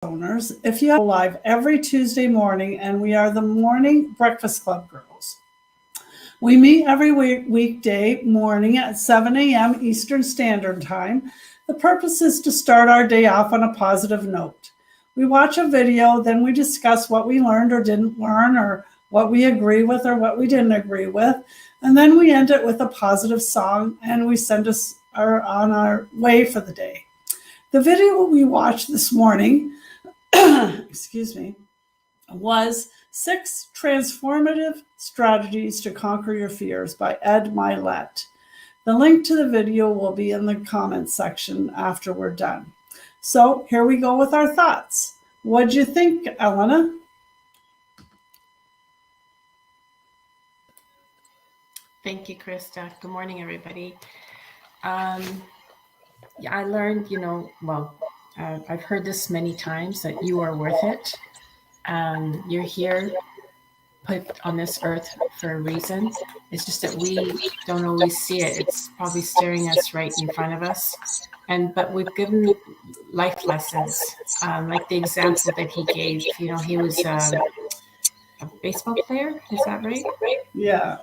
owners. If you have live every Tuesday morning, and we are the Morning Breakfast Club girls. We meet every weekday morning at 7 a.m. Eastern Standard Time. The purpose is to start our day off on a positive note. We watch a video, then we discuss what we learned or didn't learn, or what we agree with or what we didn't agree with. And then we end it with a positive song, and we send us on our way for the day. The video we watched this morning, was 6 Transformative Strategies to Conquer Your Fears by Ed Milet. The link to the video will be in the comments section after we're done. So here we go with our thoughts. What'd you think, Elena? Thank you, Krista. Good morning, everybody. I learned, I've heard this many times, that you are worth it. You're here, put on this earth for a reason. It's just that we don't always see it. It's probably staring us right in front of us. But we've given life lessons, like the example that he gave. He was a baseball player, is that right? Yeah.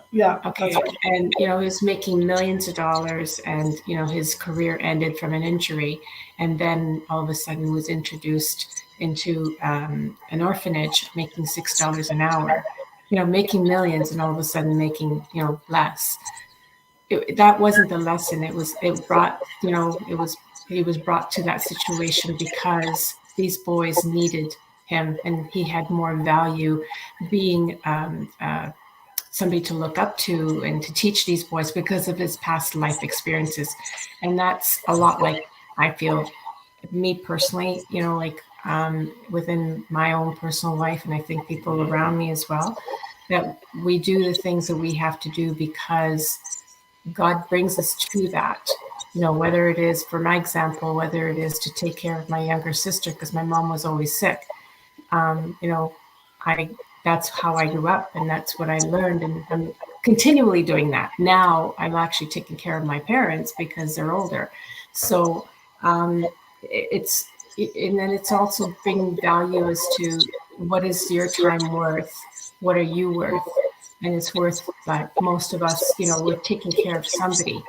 Okay. And, he was making millions of dollars, and, his career ended from an injury. And then all of a sudden was introduced into an orphanage, making $6 an hour, making millions, and all of a sudden making, less. That wasn't the lesson. He was brought to that situation because these boys needed him, and he had more value being somebody to look up to and to teach these boys because of his past life experiences. And that's a lot like, I feel, me personally, within my own personal life, and I think people around me as well, that we do the things that we have to do because God brings us to that. Whether it is, for my example, whether it is to take care of my younger sister because my mom was always sick. That's how I grew up, and that's what I learned, and I'm continually doing that. Now I'm actually taking care of my parents because they're older. So it's also bringing value as to what is your time worth, what are you worth, and it's worth, like most of us, we're taking care of somebody,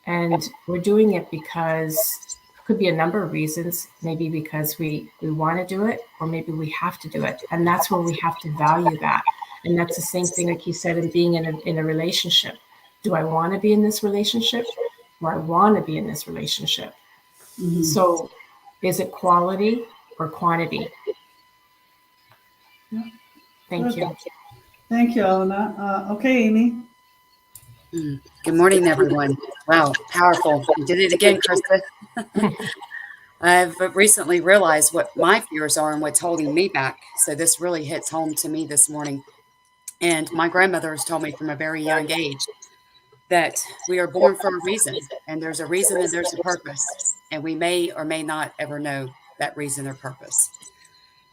and we're doing it because could be a number of reasons, maybe because we want to do it, or maybe we have to do it. And that's where we have to value that. And that's the same thing, like you said, in being in a relationship. Do I want to be in this relationship? Or I want to be in this relationship? Mm-hmm. So is it quality or quantity? Yeah. Thank you. Thank you, Elena. Okay, Amy. Good morning, everyone. Wow, powerful. You did it again, Krista. I've recently realized what my fears are and what's holding me back. So this really hits home to me this morning. And my grandmother has told me from a very young age that we are born for a reason, and there's a reason and there's a purpose. And we may or may not ever know that reason or purpose.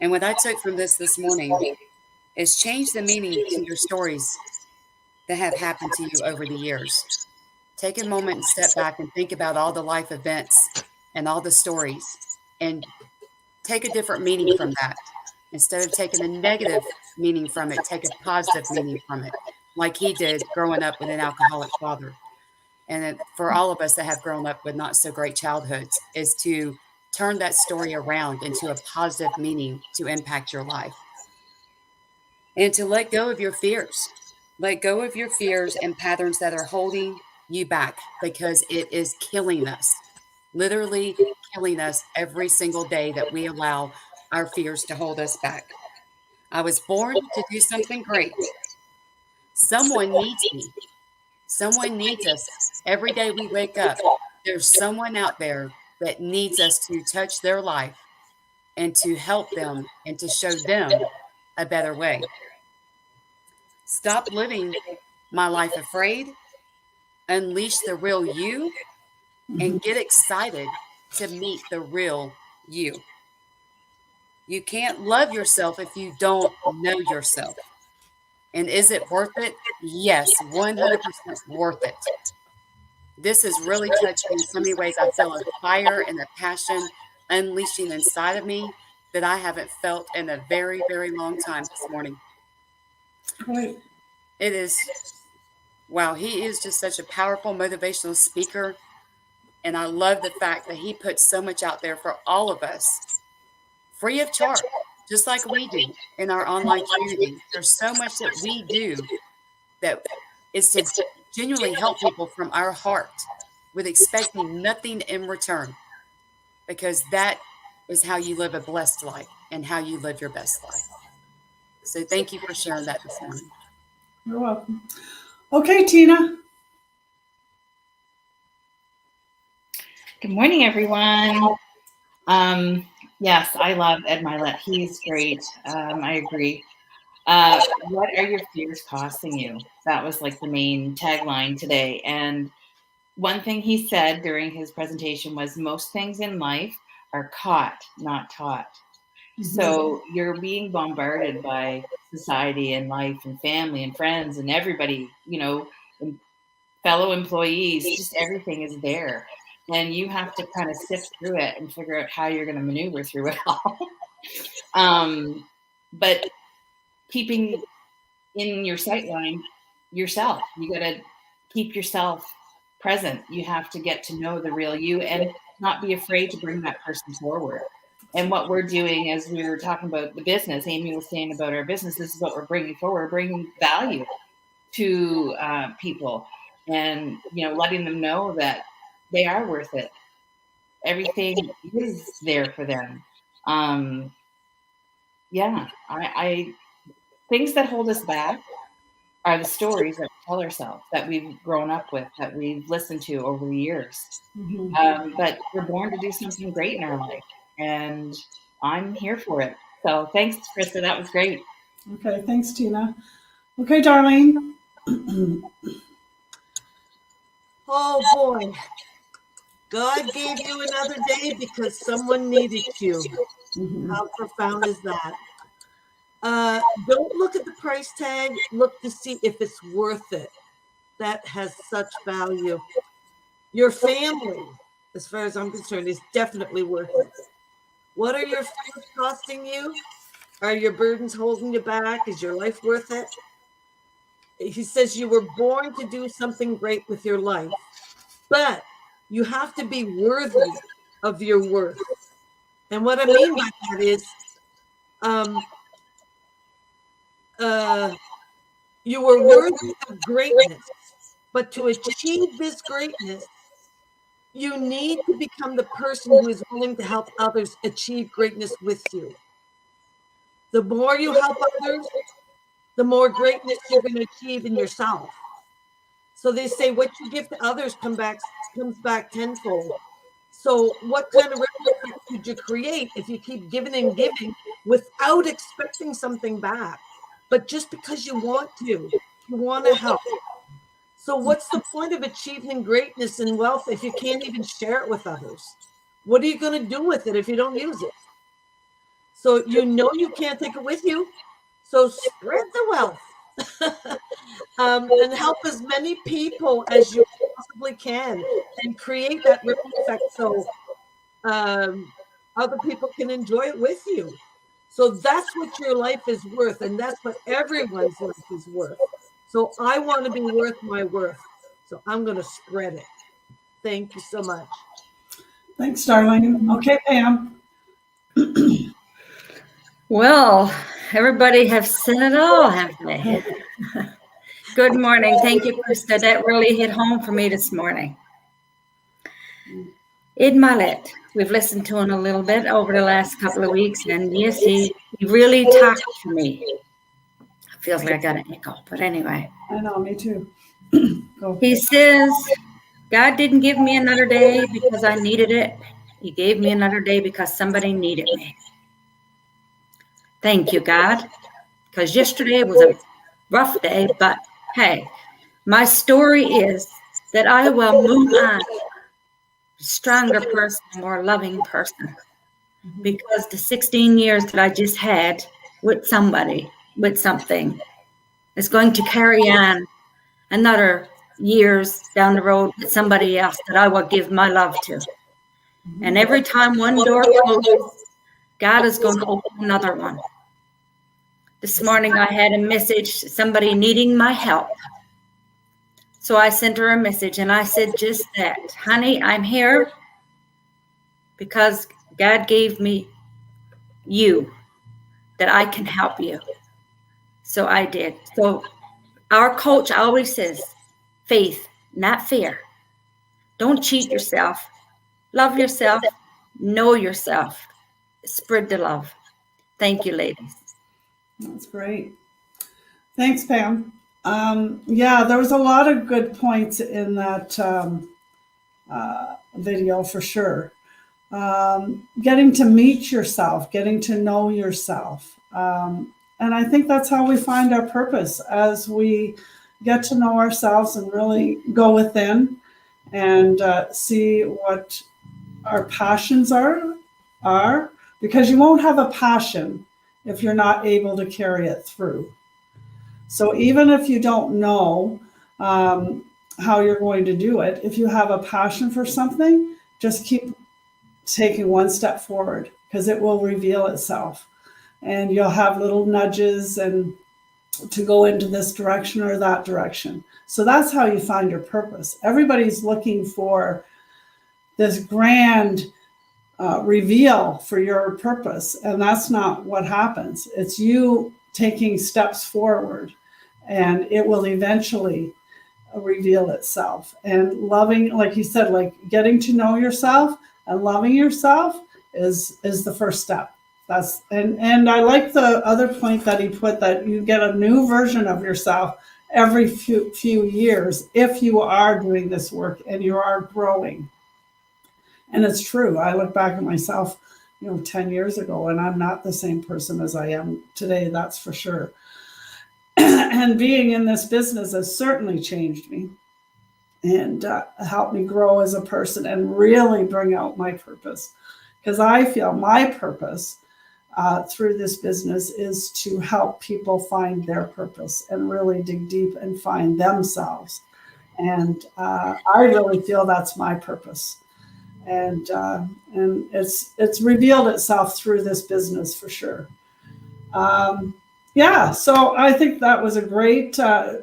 And what I took from this morning is change the meaning to your stories that have happened to you over the years. Take a moment and step back and think about all the life events and all the stories, and take a different meaning from that. Instead of taking a negative meaning from it, take a positive meaning from it, like he did growing up with an alcoholic father. And for all of us that have grown up with not so great childhoods, is to turn that story around into a positive meaning to impact your life. And to let go of your fears. Let go of your fears and patterns that are holding you back, because it is killing us, literally killing us every single day that we allow our fears to hold us back. I was born to do something great. Someone needs me. Someone needs us. Every day we wake up, there's someone out there that needs us to touch their life and to help them and to show them a better way. Stop living my life afraid. Unleash the real you and get excited to meet the real you. You can't love yourself if you don't know yourself. And is it worth it? Yes, 100% worth it. This has really touched me in so many ways. I feel a fire and a passion unleashing inside of me that I haven't felt in a very, very long time this morning. Right. It is, wow, he is just such a powerful motivational speaker. And I love the fact that he puts so much out there for all of us, free of charge, just like we do in our online community. There's so much that we do that is to genuinely help people from our heart with expecting nothing in return, because that is how you live a blessed life and how you live your best life. So thank you for sharing that this morning. You're welcome. Okay, Tina. Good morning, everyone. Yes, I love Ed Milet. He's great. I agree. What are your fears costing you? That was like the main tagline today. And one thing he said during his presentation was most things in life are caught, not taught. So you're being bombarded by society and life and family and friends and everybody, and fellow employees, just everything is there. And you have to kind of sift through it and figure out how you're going to maneuver through it all. But keeping in your sightline yourself, you got to keep yourself present. You have to get to know the real you and not be afraid to bring that person forward. And what we're doing, as we were talking about the business, Amy was saying about our business, this is what we're bringing forward, bringing value to people, and letting them know that they are worth it. Everything is there for them. I things that hold us back are the stories that we tell ourselves, that we've grown up with, that we've listened to over the years. But we're born to do something great in our life, and I'm here for it. So thanks, Krista. That was great. Okay, thanks, Tina. Okay, Darlene. Oh boy. God gave you another day because someone needed you. How profound is that? Don't look at the price tag. Look to see if it's worth it. That has such value. Your family, as far as I'm concerned, is definitely worth it. What are your fears costing you? Are your burdens holding you back? Is your life worth it? He says you were born to do something great with your life, but you have to be worthy of your worth. And what I mean by that is, you were worthy of greatness, but to achieve this greatness, you need to become the person who is willing to help others achieve greatness with you. The more you help others, the more greatness you're going to achieve in yourself. So they say what you give to others comes back tenfold. So what kind of ripple effect could you create if you keep giving and giving without expecting something back? But just because you want to help. So what's the point of achieving greatness and wealth if you can't even share it with others? What are you going to do with it if you don't use it? So you can't take it with you. So spread the wealth. And help as many people as you possibly can and create that ripple effect so other people can enjoy it with you. So that's what your life is worth, and that's what everyone's life is worth. So I want to be worth my worth. So I'm going to spread it. Thank you so much. Thanks, Darlene. Okay, Pam. Well, everybody have said it all, have they? Good morning. Thank you, Krista. That really hit home for me this morning. Ed Milet, we've listened to him a little bit over the last couple of weeks, and yes, he really talked to me. It feels like I got an echo, but anyway. I know, me too. Go. He says, God didn't give me another day because I needed it. He gave me another day because somebody needed me. Thank you, God, because yesterday was a rough day, but hey, my story is that I will move on, a stronger person, a more loving person, because the 16 years that I just had with somebody, with something, is going to carry on another years down the road with somebody else that I will give my love to. And every time one door closes, God is going to open another one. This morning I had a message, somebody needing my help. So I sent her a message and I said just that, honey, I'm here because God gave me you, that I can help you. So I did. So our coach always says, faith, not fear. Don't cheat yourself. Love yourself. Know yourself. Spread the love. Thank you, ladies. That's great. Thanks, Pam. Yeah, there was a lot of good points in that video for sure. Getting to meet yourself, getting to know yourself. And I think that's how we find our purpose, as we get to know ourselves and really go within and see what our passions are, because you won't have a passion if you're not able to carry it through. So even if you don't know how you're going to do it, if you have a passion for something, just keep taking one step forward, because it will reveal itself, and you'll have little nudges and to go into this direction or that direction. So that's how you find your purpose. Everybody's looking for this grand reveal for your purpose, and that's not what happens. It's you taking steps forward, and it will eventually reveal itself. And loving, like you said, like getting to know yourself and loving yourself is the first step. That's and I like the other point that he put, that you get a new version of yourself every few years if you are doing this work and you are growing. And it's true. I look back at myself, 10 years ago, and I'm not the same person as I am today, that's for sure. And being in this business has certainly changed me and helped me grow as a person and really bring out my purpose. Because I feel my purpose through this business is to help people find their purpose and really dig deep and find themselves. And I really feel that's my purpose. And it's revealed itself through this business for sure. Yeah, so I think that was a great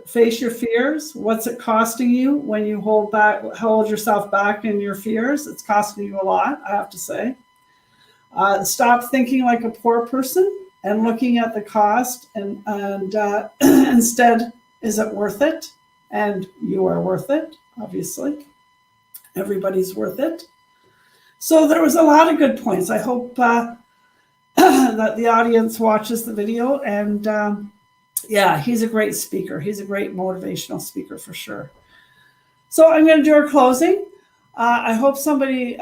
face your fears. What's it costing you when you hold yourself back in your fears? It's costing you a lot, I have to say. Stop thinking like a poor person and looking at the cost, and instead, is it worth it? And you are worth it, obviously. Everybody's worth it. So there was a lot of good points. I hope that the audience watches the video. And yeah, he's a great speaker. He's a great motivational speaker for sure. So I'm going to do our closing. I hope somebody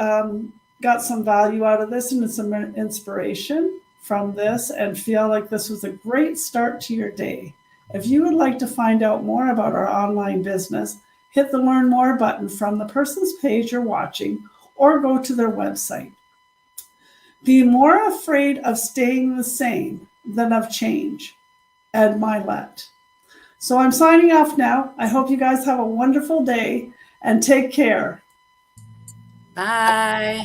got some value out of this and some inspiration from this and feel like this was a great start to your day. If you would like to find out more about our online business, hit the Learn More button from the person's page you're watching, or go to their website. Be more afraid of staying the same than of change. Ed Milet. So I'm signing off now. I hope you guys have a wonderful day and take care. Bye.